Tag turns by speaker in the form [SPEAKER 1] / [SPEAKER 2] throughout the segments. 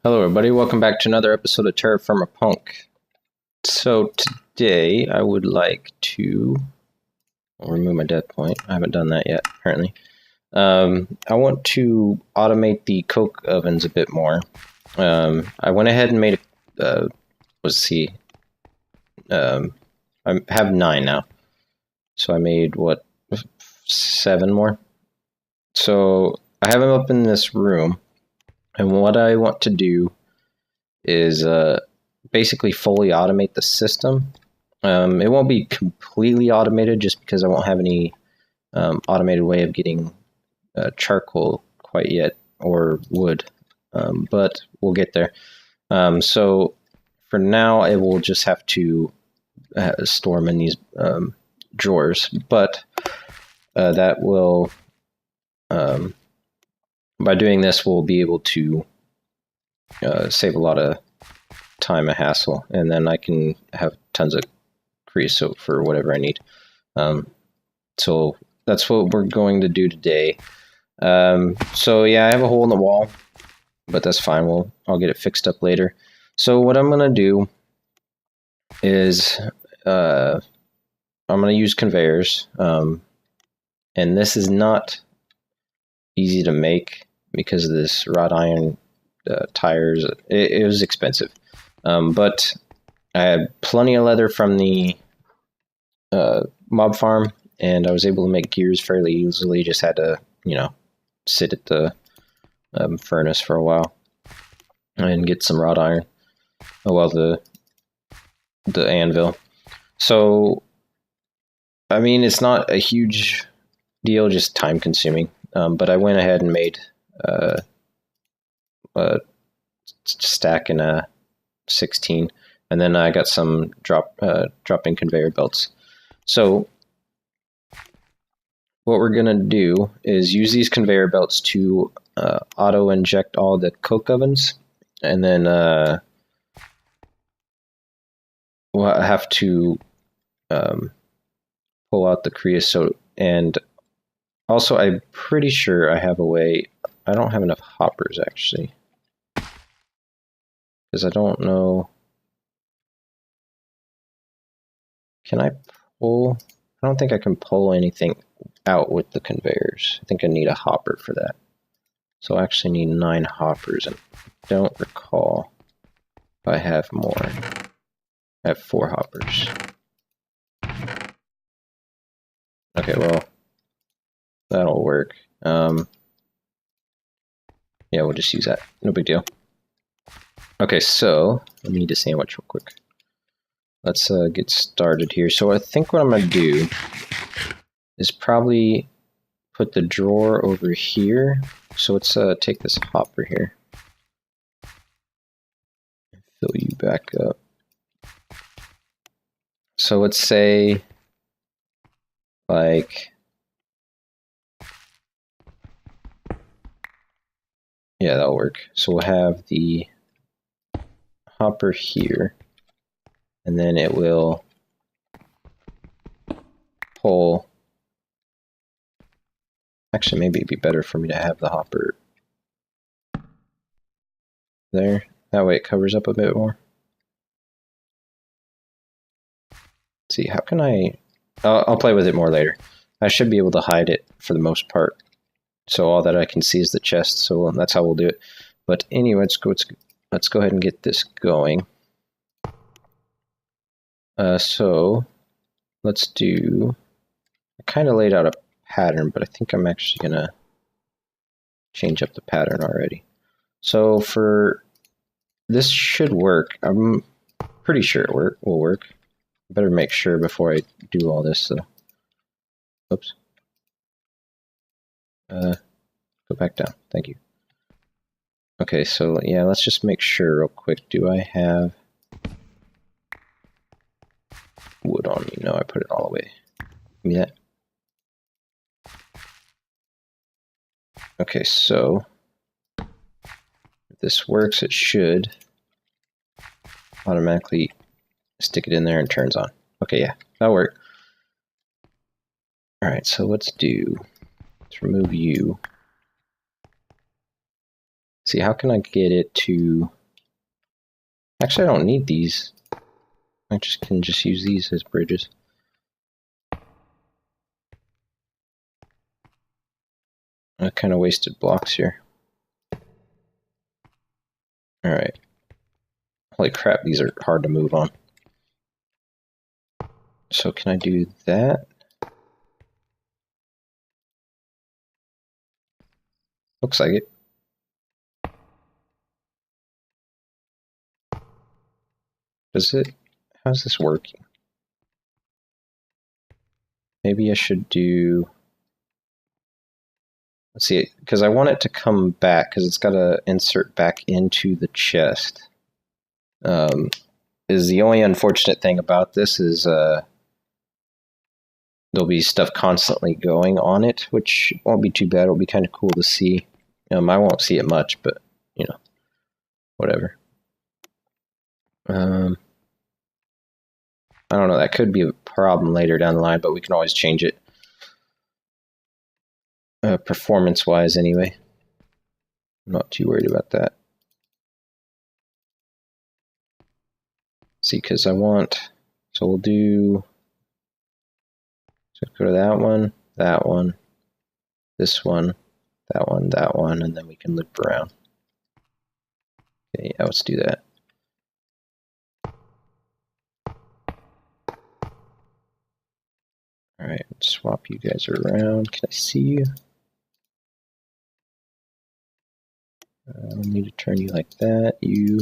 [SPEAKER 1] Hello everybody, welcome back to another episode of TerraFirmaPunk. So today I would like to remove my death point. I haven't done that yet, apparently. I want to automate the coke ovens a bit more. I went ahead and made let's see, I have 9 now. So I made, 7 more? So I have them up in this room. And what I want to do is basically fully automate the system. It won't be completely automated just because I won't have any automated way of getting charcoal quite yet, or wood, but we'll get there. So for now, it will just have to store them in these drawers, but that will... by doing this, we'll be able to save a lot of time and hassle, and then I can have tons of creosote for whatever I need. So that's what we're going to do today. So yeah, I have a hole in the wall, but that's fine. I'll get it fixed up later. So what I'm gonna do is I'm gonna use conveyors, and this is not easy to make because of this wrought iron tires. It was expensive, but I had plenty of leather from the mob farm, and I was able to make gears fairly easily. Just had to, sit at the furnace for a while and get some wrought iron. Oh well, the anvil. So, I mean, it's not a huge deal, just time consuming. But I went ahead and made a stack in a 16, and then I got some dropping conveyor belts. So what we're gonna do is use these conveyor belts to auto inject all the coke ovens, and then we'll have to pull out the creosote. And also, I'm pretty sure I have a way. I don't have enough hoppers actually, because I don't know. Can I pull? I don't think I can pull anything out with the conveyors. I think I need a hopper for that. So I actually need 9 hoppers, and I don't recall if I have more. I have 4 hoppers. Okay, well, that'll work. Yeah, we'll just use that. No big deal. Okay, so let me eat a sandwich real quick. Let's get started here. So I think what I'm going to do is probably put the drawer over here. So let's take this hopper here. Fill you back up. So let's say, like, yeah, that'll work. So we'll have the hopper here, and then it will pull. Actually, maybe it'd be better for me to have the hopper there. That way it covers up a bit more. Let's see, how can I'll play with it more later. I should be able to hide it for the most part, so all that I can see is the chest. So that's how we'll do it. But anyway, let's go ahead and get this going. So let's do. I kind of laid out a pattern, but I think I'm actually gonna change up the pattern already. So for this should work. I'm pretty sure it will work. Better make sure before I do all this. So, oops. Go back down. Thank you. Okay, so yeah, let's just make sure real quick. Do I have wood on me? No, I put it all away. Give me that. Okay, so if this works, it should automatically stick it in there and turns on. Okay, yeah, that'll work. Alright, so let's remove you. see, how can I get it to... Actually, I don't need these. I can just use these as bridges. I kind of wasted blocks here. Alright. Holy crap, these are hard to move on. So can I do that? Looks like it. Does it? How's this working? Maybe I should do... Let's see, because I want it to come back, because it's got to insert back into the chest. Is the only unfortunate thing about this is there'll be stuff constantly going on it, which won't be too bad. It'll be kind of cool to see. I won't see it much, but, you know, whatever. I don't know, that could be a problem later down the line, but we can always change it. Performance-wise, anyway. I'm not too worried about that. See, because I want... So we'll do... So go to that one, this one, that one, and then we can loop around. Okay, yeah, let's do that. Alright, swap you guys around. Can I see you? I'll need to turn you like that, you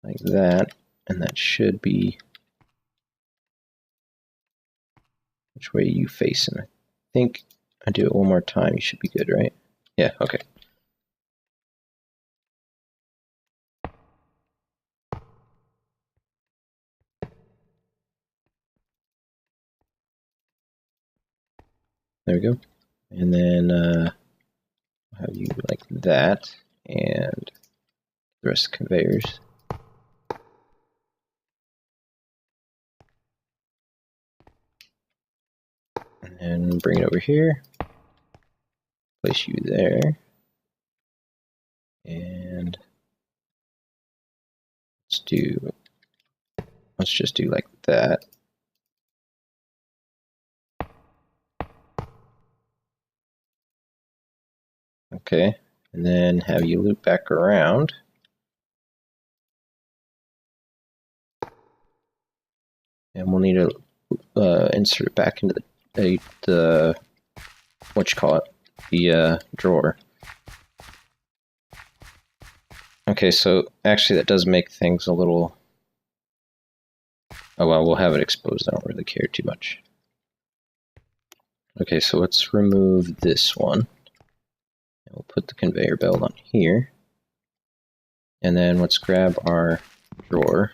[SPEAKER 1] like that, and that should be... Which way are you facing? I think I do it one more time, you should be good, right? Yeah, okay. There we go. And then have you like that, and the rest of the conveyors. And then bring it over here. Place you there. And let's just do like that. Okay, and then have you loop back around. And we'll need to insert it back into the what you call it, the drawer. Okay, so actually that does make things a little... Oh well, we'll have it exposed. I don't really care too much. Okay, so let's remove this one. We'll put the conveyor belt on here. And then let's grab our drawer.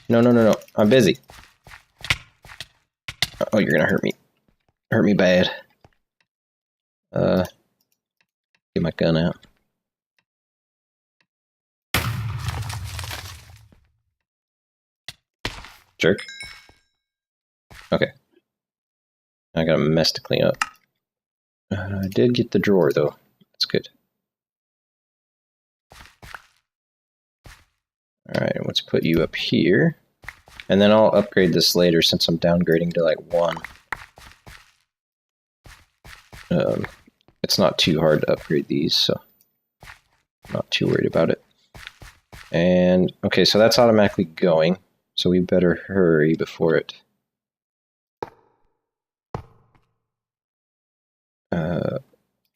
[SPEAKER 1] No, no, no, no. I'm busy. Oh, you're gonna hurt me. Hurt me bad. Get my gun out. Jerk. Okay. I got a mess to clean up. I did get the drawer, though. That's good. Alright, let's put you up here. And then I'll upgrade this later since I'm downgrading to like 1. It's not too hard to upgrade these, so I'm not too worried about it. And, okay, so that's automatically going, so we better hurry before it...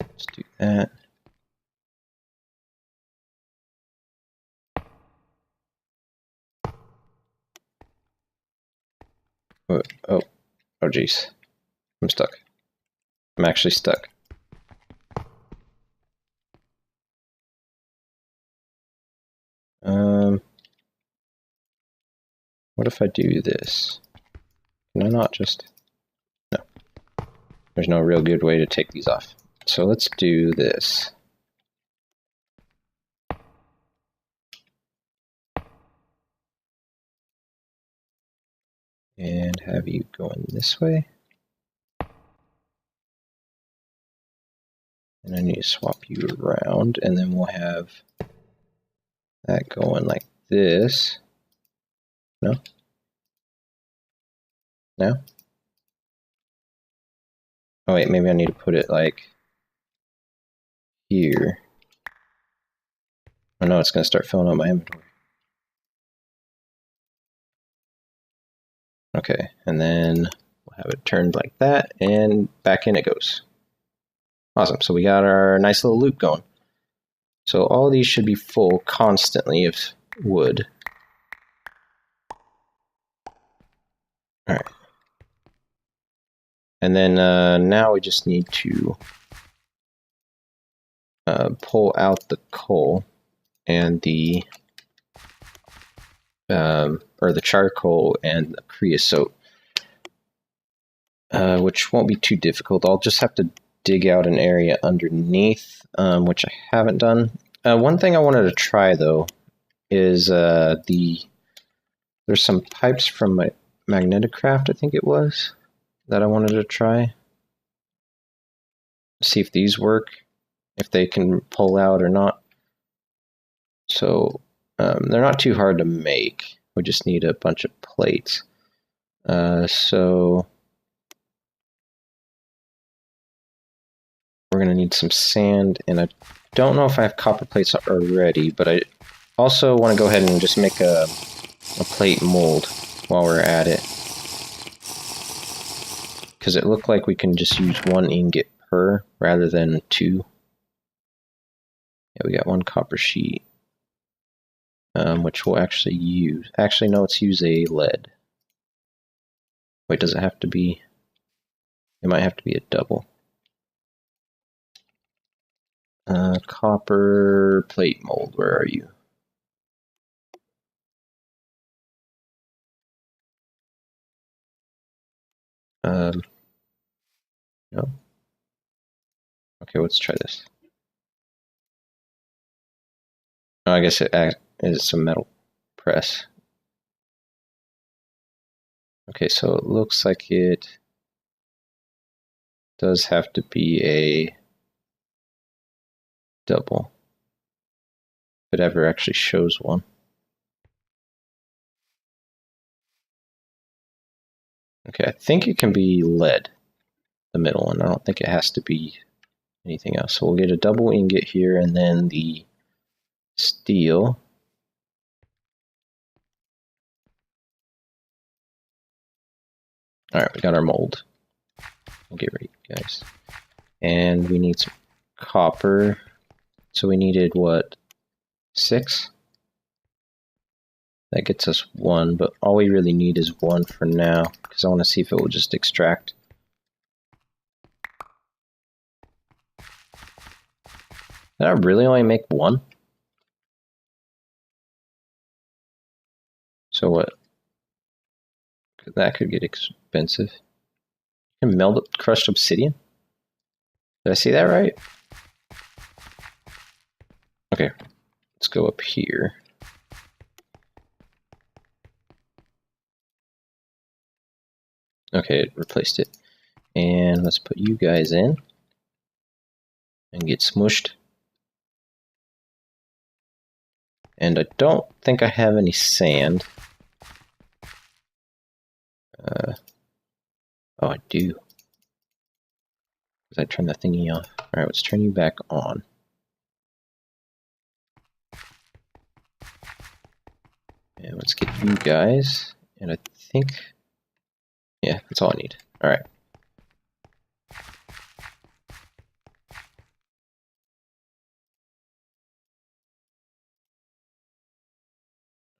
[SPEAKER 1] let's do that. Oh, jeez. I'm stuck. I'm actually stuck. What if I do this? Can I not just... No. There's no real good way to take these off. So let's do this. And have you going this way. And I need to swap you around, and then we'll have that going like this. No? No? Oh wait, maybe I need to put it like here. Oh no, it's going to start filling up my inventory. Okay, and then we'll have it turned like that, and back in it goes. Awesome, so we got our nice little loop going. So all these should be full constantly of wood. Alright. And then now we just need to pull out the coal and the or the charcoal and the creosote, which won't be too difficult. I'll just have to dig out an area underneath, which I haven't done. One thing I wanted to try though is there's some pipes from my Magneticraft, I think it was, that I wanted to try. See if these work, if they can pull out or not. So they're not too hard to make. We just need a bunch of plates. So we're going to need some sand, and I don't know if I have copper plates already, but I also want to go ahead and just make a plate mold while we're at it. Because it looked like we can just use one ingot per rather than two. Yeah, we got one copper sheet, which we'll actually use. Actually, no, let's use a lead. Wait, does it have to be? It might have to be a double. Copper plate mold, where are you? No. Okay, let's try this. Oh, I guess it is some metal press. Okay, so it looks like it does have to be a double. If it ever actually shows one. Okay, I think it can be lead, the middle one. I don't think it has to be anything else. So we'll get a double ingot here, and then the steel. Alright, we got our mold. We'll get ready, guys. And we need some copper. So we needed, what, 6? That gets us 1, but all we really need is 1 for now, because I want to see if it will just extract. Did I really only make 1? So what? That could get expensive. You can melt crushed obsidian? Did I see that right? Okay, let's go up here. Okay, it replaced it. And let's put you guys in and get smushed. And I don't think I have any sand. Oh, I do. Because I turned the thingy off. Alright, let's turn you back on. And let's get you guys. And I think, yeah, that's all I need. Alright.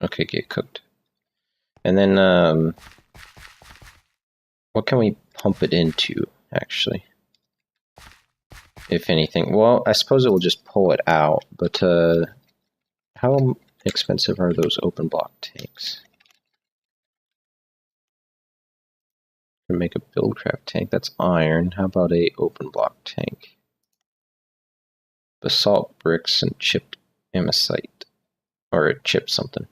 [SPEAKER 1] Okay, get cooked. And then, what can we pump it into, actually? If anything. Well, I suppose it will just pull it out, but how expensive are those open block tanks? Make a buildcraft tank, that's iron. How about a open block tank? Basalt bricks and chipped amosite. Or chip something.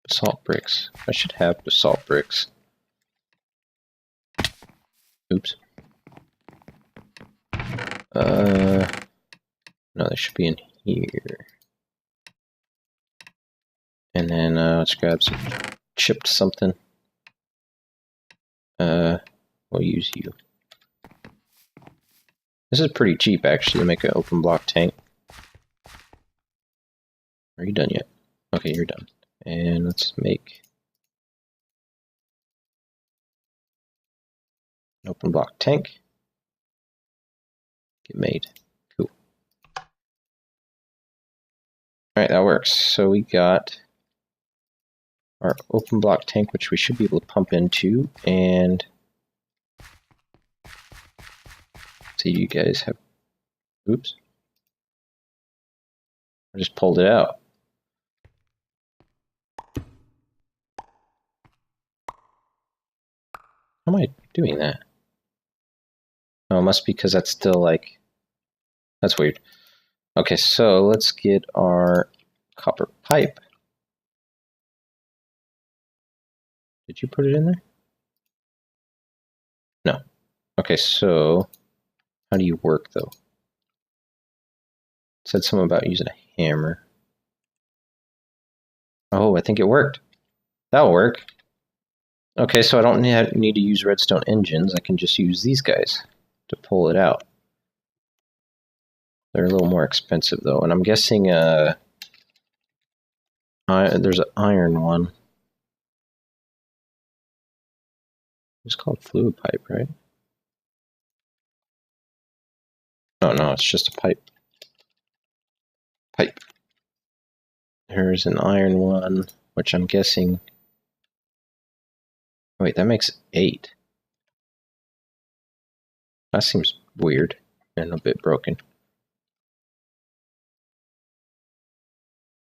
[SPEAKER 1] Basalt bricks. I should have basalt bricks. Oops. No, they should be in here. And then let's grab some chipped something. We'll use you. This is pretty cheap, actually, to make an open block tank. Are you done yet? Okay, you're done. And let's make an open block tank. Get made. Cool. Alright, that works. So we got our open block tank, which we should be able to pump into, and see, you guys have, oops, I just pulled it out. How am I doing that? Oh, it must be because that's still like, that's weird. Okay, so let's get our copper pipe. Did you put it in there? No. Okay, so how do you work though? It said something about using a hammer. Oh, I think it worked. That'll work. Okay, so I don't need to use redstone engines. I can just use these guys to pull it out. They're a little more expensive though, and I'm guessing there's an iron one. It's called fluid pipe, right? Oh no, it's just a pipe. Pipe. There's an iron one, which I'm guessing. Wait, that makes 8. That seems weird and a bit broken.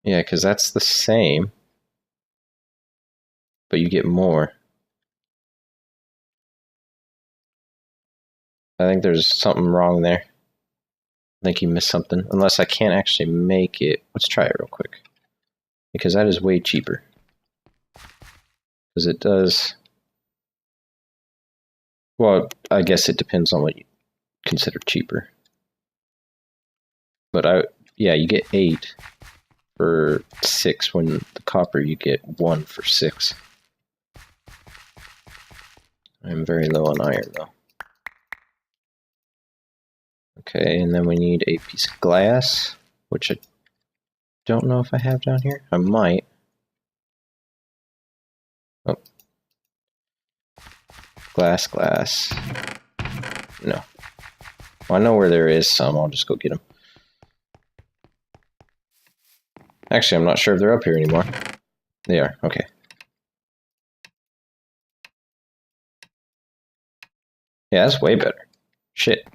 [SPEAKER 1] Yeah, because that's the same, but you get more. I think there's something wrong there. I think you missed something. Unless I can't actually make it. Let's try it real quick. Because that is way cheaper. Because it does... Well, I guess it depends on what you consider cheaper. But yeah, you get 8 for 6, when the copper you get 1 for 6. I'm very low on iron though. Okay, and then we need a piece of glass, which I don't know if I have down here. I might. Oh. Glass. No. Well, I know where there is some. I'll just go get them. Actually, I'm not sure if they're up here anymore. They are. Okay. Yeah, that's way better. Shit.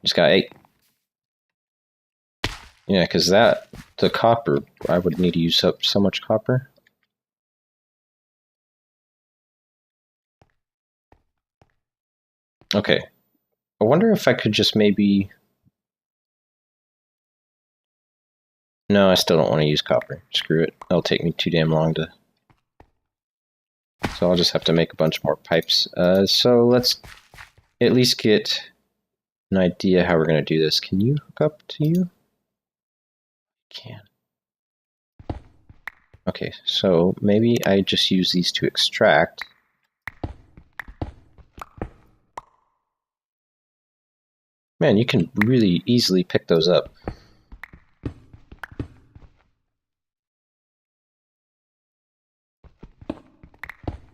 [SPEAKER 1] Just got 8. Yeah, because the copper, I would need to use up so much copper. Okay. I wonder if I could just maybe... No, I still don't want to use copper. Screw it. That'll take me too damn long to... So I'll just have to make a bunch more pipes. So let's at least get an idea how we're going to do this. Can you hook up to you? Can. Okay, so maybe I just use these to extract. Man, you can really easily pick those up.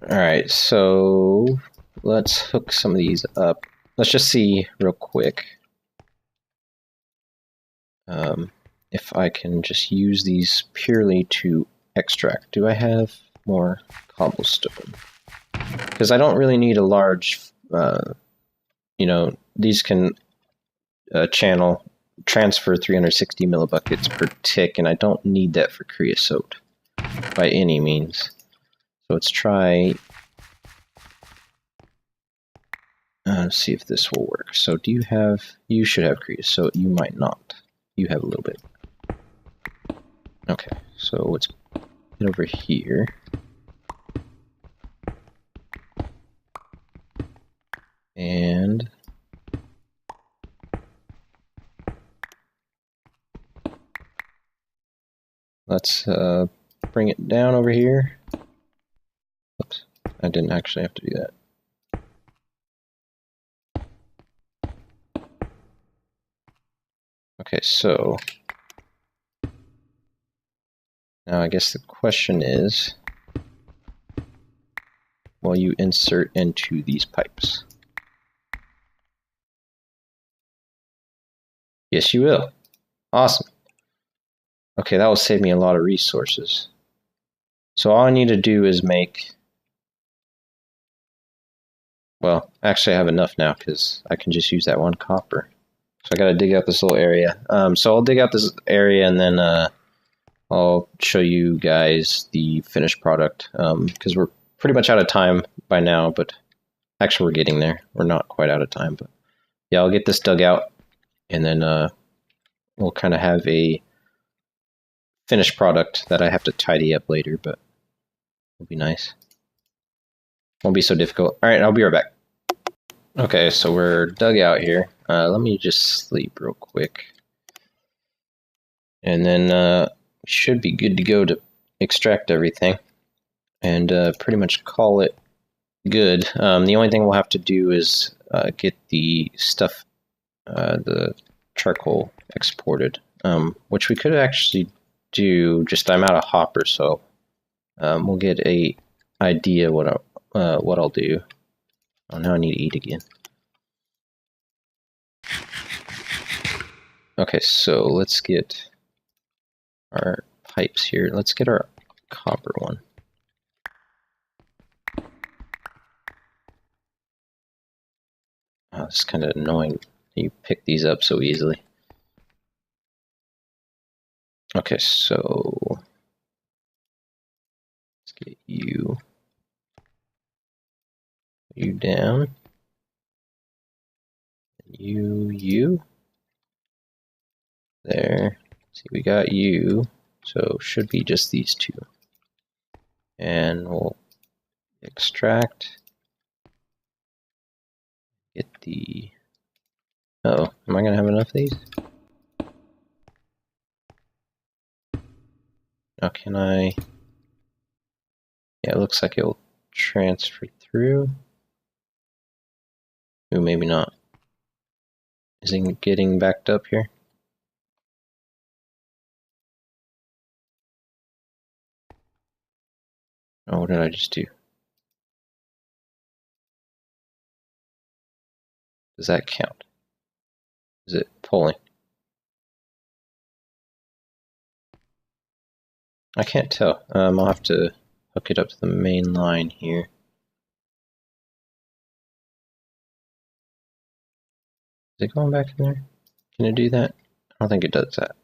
[SPEAKER 1] Alright, so let's hook some of these up. Let's just see real quick if I can just use these purely to extract. Do I have more cobblestone? Because I don't really need a large, you know, these can transfer 360 millibuckets per tick, and I don't need that for creosote by any means. So let's try, see if this will work. So do you have, you should have creosote, you might not. You have a little bit. Okay, so let's get over here. And let's bring it down over here. Oops, I didn't actually have to do that. Okay, so now I guess the question is, will you insert into these pipes? Yes, you will. Awesome. Okay, that will save me a lot of resources. So all I need to do is make, well, actually I have enough now because I can just use that one copper. So I gotta dig out this little area. So I'll dig out this area and then I'll show you guys the finished product because we're pretty much out of time by now, but actually we're getting there. We're not quite out of time, but yeah, I'll get this dug out and then we'll kind of have a finished product that I have to tidy up later, but it'll be nice. Won't be so difficult. All right, I'll be right back. Okay, so we're dug out here. Let me just sleep real quick. And then should be good to go to extract everything and pretty much call it good. The only thing we'll have to do is get the stuff, the charcoal exported, which we could actually do, just I'm out of hopper, so we'll get a idea what I'll do. Oh, now I need to eat again. Okay, so let's get our pipes here. Let's get our copper one. Oh, it's kind of annoying. You pick these up so easily. Okay, so let's get you down. You. There. See, we got you. So should be just these two. And we'll extract. Get the... Uh-oh, am I going to have enough of these? Now can I... Yeah, it looks like it will transfer through. Ooh, maybe not. Is it getting backed up here? Oh, what did I just do? Does that count? Is it pulling? I can't tell. I'll have to hook it up to the main line here. Is it going back in there? Can it do that? I don't think it does that.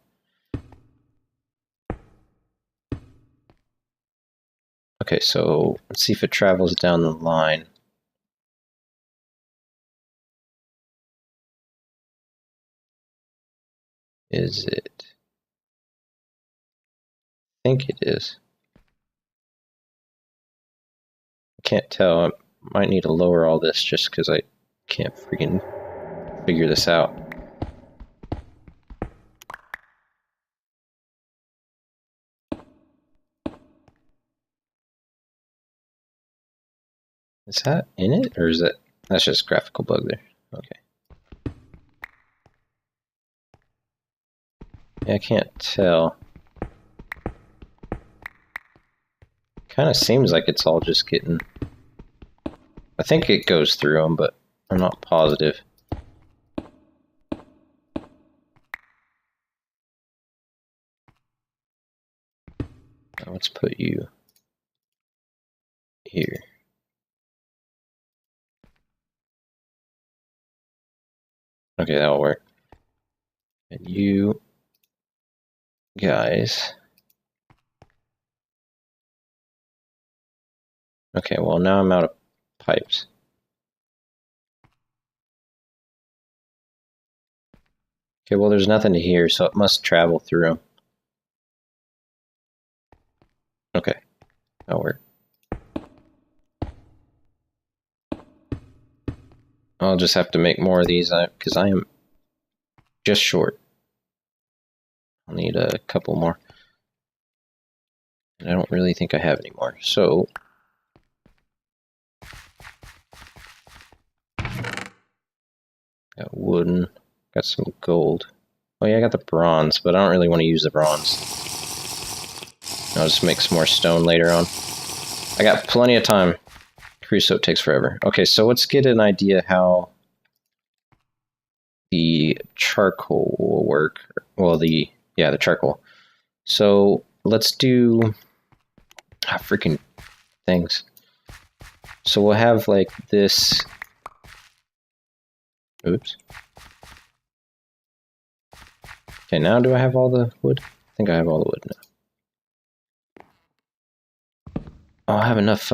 [SPEAKER 1] Okay, so let's see if it travels down the line. Is it? I think it is. I can't tell. I might need to lower all this just because I can't freaking figure this out. Is that in it, or is that... That's just a graphical bug there. Okay. Yeah, I can't tell. Kind of seems like it's all just getting... I think it goes through them, but I'm not positive. Now let's put you here. Okay, that'll work. And you guys. Okay, well now I'm out of pipes. Okay, well there's nothing to here, so it must travel through them. Okay, that'll work. I'll just have to make more of these because I am just short. I'll need a couple more. And I don't really think I have any more. So got wooden, got some gold. Oh yeah, I got the bronze, but I don't really want to use the bronze. I'll just make some more stone later on. I got plenty of time. Creosote takes forever. Okay, so let's get an idea how the charcoal will work. Well, the charcoal. So let's do freaking things. So we'll have like this. Oops. Okay, now do I have all the wood? I think I have all the wood now. I'll have enough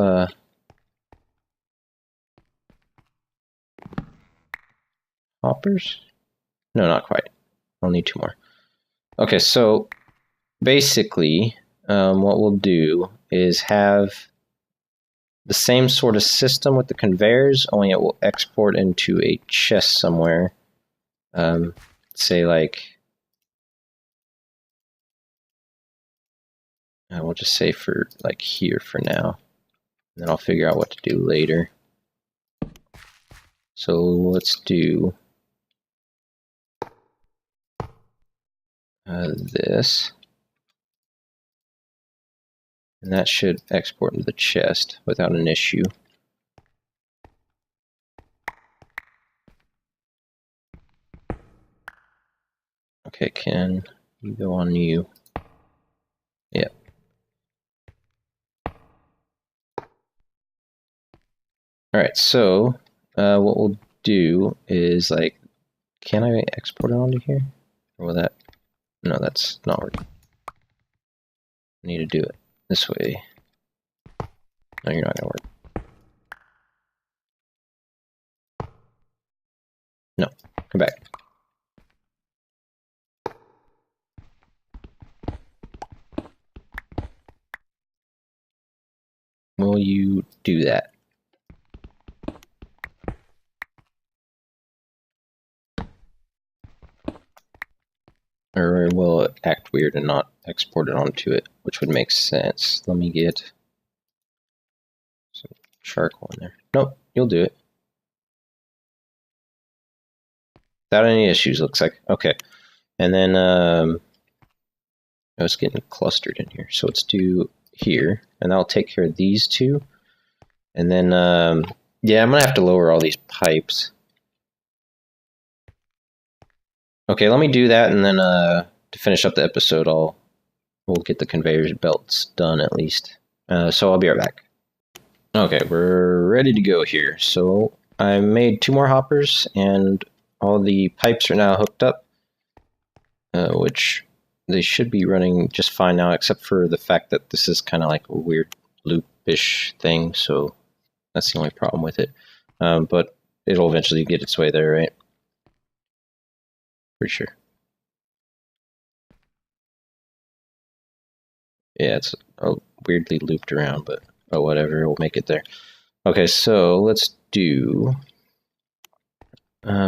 [SPEAKER 1] hoppers? No, not quite. I'll need 2 more. Okay, so basically, what we'll do is have the same sort of system with the conveyors, only it will export into a chest somewhere. Say like, we'll just say for like here for now. And then I'll figure out what to do later. So let's do this. And that should export into the chest without an issue. Okay, can you go on you? Yep. Alright, so what we'll do is like, can I export it onto here? Or will that? No, that's not working. I need to do it this way. No, you're not gonna work. No, come back. Will you do that? Or will it act weird and not export it onto it, which would make sense. Let me get some charcoal in there. Nope, you'll do it. Without any issues, looks like. Okay. And then, I was getting clustered in here. So let's do here, and that'll take care of these 2. And then, yeah, I'm gonna have to lower all these pipes. Okay, let me do that, and then, to finish up the episode, we'll get the conveyor belts done at least. So I'll be right back. Okay, we're ready to go here. So I made 2 more hoppers, and all the pipes are now hooked up, which they should be running just fine now, except for the fact that this is kind of like a weird loop-ish thing, so that's the only problem with it. But it'll eventually get its way there, right? Pretty sure. Yeah, it's weirdly looped around, but oh, whatever, we'll make it there. Okay, so let's do...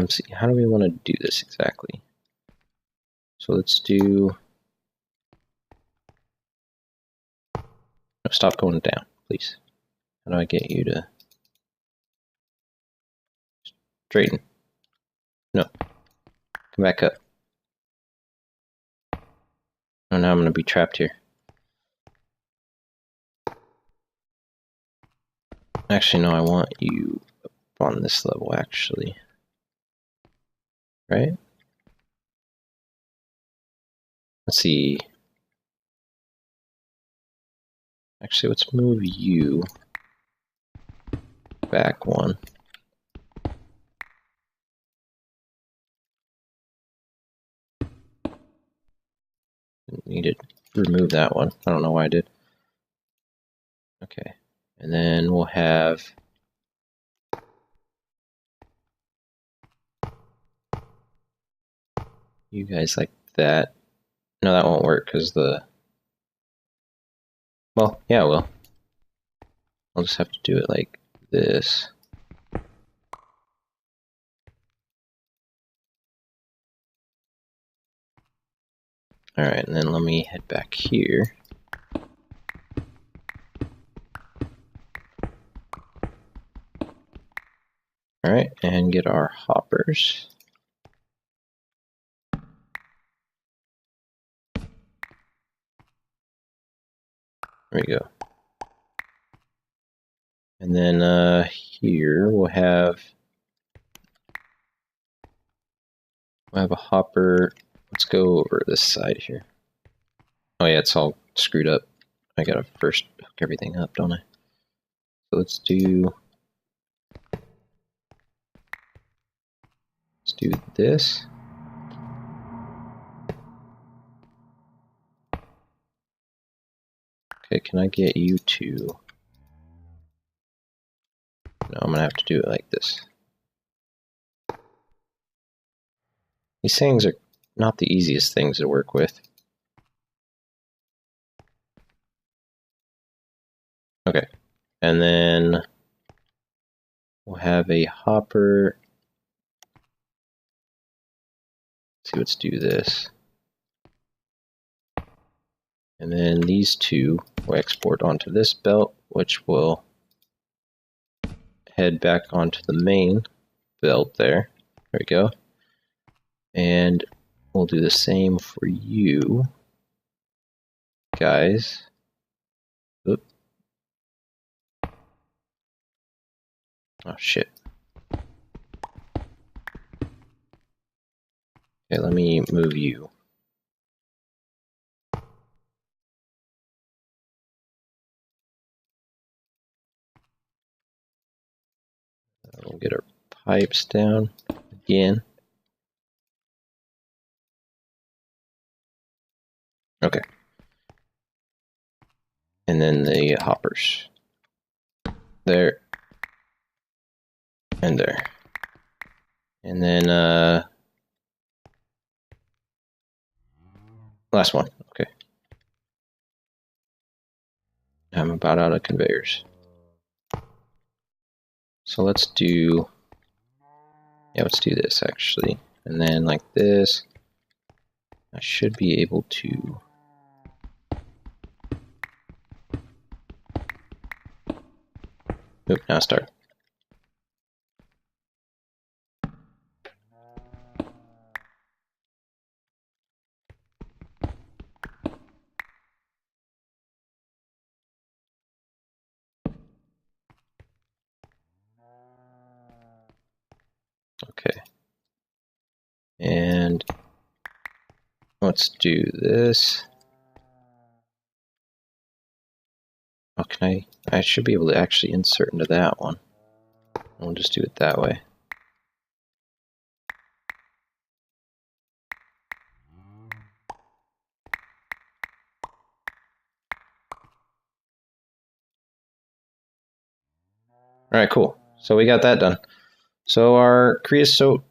[SPEAKER 1] see, how do we want to do this exactly? So let's do... No, stop going down, please. How do I get you to... straighten? No. Come back up. Oh, now I'm going to be trapped here. Actually, no, I want you up on this level, actually. Right? Let's see. Actually, let's move you back 1. Need to remove that one. I don't know why I did. Okay. And then we'll have... you guys like that. No, that won't work because the... well, yeah, it will. I'll just have to do it like this. Alright, and then let me head back here. get our hoppers. There we go. And then here we'll have a hopper. Let's go over this side here. Oh yeah, it's all screwed up. I gotta first hook everything up, don't I? So let's do this. Okay, can I get you to... No, I'm gonna have to do it like this. These things are not the easiest things to work with. Okay, and then we'll have a hopper. Let's do this. And then these two will export onto this belt, which will head back onto the main belt there. There we go. And we'll do the same for you guys. Oop. Oh shit. Okay, let me move you. We'll get our pipes down again. Okay. And then the hoppers. There. And there. And then, last one. Okay. I'm about out of conveyors. So let's do this actually. And then like this, I should be able to... Oop, now start. Okay. And let's do this. Oh, I should be able to actually insert into that one. We'll just do it that way. Alright, cool. So we got that done. So our creosote,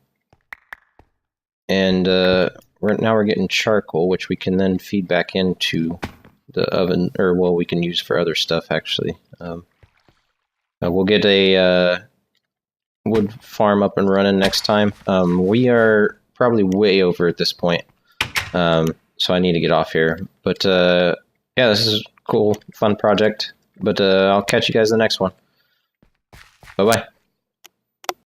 [SPEAKER 1] and now we're getting charcoal, which we can then feed back into the oven, or well, we can use for other stuff actually. We'll get a wood farm up and running next time. We are probably way over at this point, so I need to get off here. But yeah, this is a cool, fun project. But I'll catch you guys in the next one. Bye-bye.